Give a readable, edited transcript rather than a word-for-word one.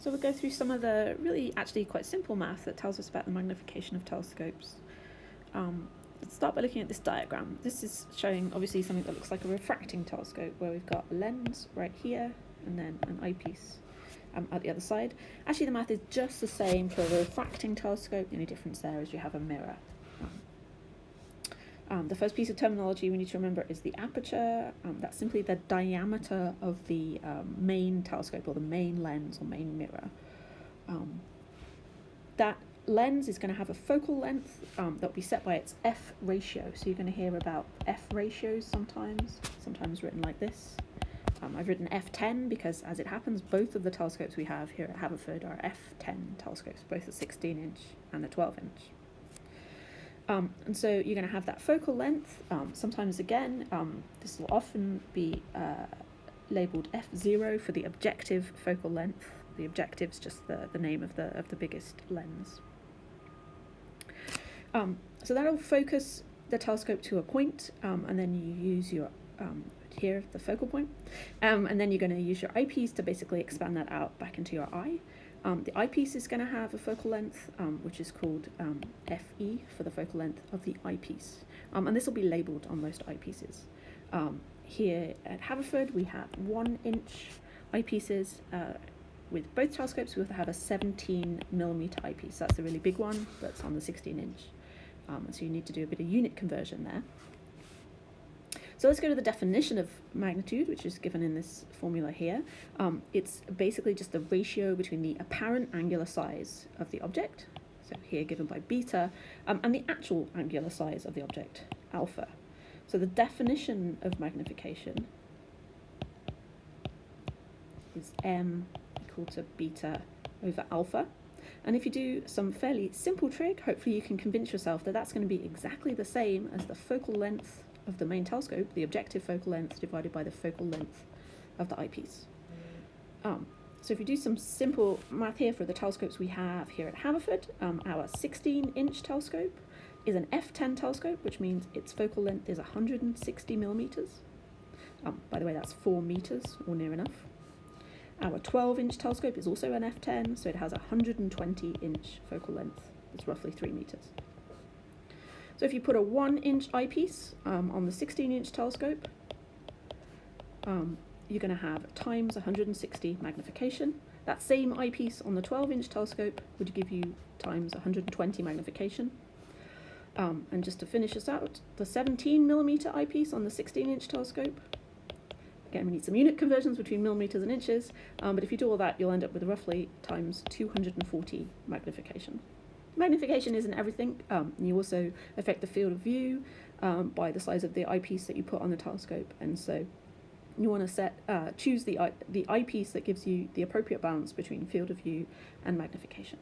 So we'll go through some of the really actually quite simple math that tells us about the magnification of telescopes. Let's start by looking at this diagram. This is showing obviously something that looks like a refracting telescope, where we've got a lens right here and then an eyepiece at the other side. Actually, the math is just the same for a refracting telescope. The only difference there is you have a mirror. The first piece of terminology we need to remember is the aperture. That's simply the diameter of the main telescope, or the main lens or main mirror. That lens is going to have a focal length that will be set by its F ratio. So you're going to hear about F ratios sometimes written like this. I've written F10 because, as it happens, both of the telescopes we have here at Haverford are F10 telescopes, both the 16-inch and the 12-inch. And so you're going to have that focal length. Sometimes, again, this will often be labelled F0 for the objective focal length. The objective is just the name of the biggest lens. So that'll focus the telescope to a point, and then you use your here the focal point, and then you're going to use your eyepiece to basically expand that out back into your eye. The eyepiece is going to have a focal length, which is called FE for the focal length of the eyepiece, and this will be labelled on most eyepieces. Here at Haverford, we have 1-inch eyepieces. With both telescopes, we'll have a 17mm eyepiece. That's the really big one that's on the 16-inch. So you need to do a bit of unit conversion there. So let's go to the definition of magnitude, which is given in this formula here. It's basically just the ratio between the apparent angular size of the object, so here given by beta, and the actual angular size of the object, alpha. So the definition of magnification is m equal to beta over alpha. And if you do some fairly simple trick, hopefully you can convince yourself that that's going to be exactly the same as the focal length of the main telescope, the objective focal length divided by the focal length of the eyepiece. So if you do some simple math here for the telescopes we have here at Haverford, our 16-inch telescope is an F10 telescope, which means its focal length is 160mm. By the way, that's 4 meters, or near enough. Our 12-inch telescope is also an F10, so it has a 120-inch focal length. It's roughly 3 meters. So if you put a 1-inch eyepiece on the 16-inch telescope, you're going to have times 160 magnification. That same eyepiece on the 12-inch telescope would give you times 120 magnification. And just to finish this out, the 17mm eyepiece on the 16-inch telescope, again, we need some unit conversions between millimeters and inches, but if you do all that, you'll end up with roughly times 240 magnification. Magnification isn't everything. You also affect the field of view by the size of the eyepiece that you put on the telescope, and so you want to choose the eyepiece that gives you the appropriate balance between field of view and magnification.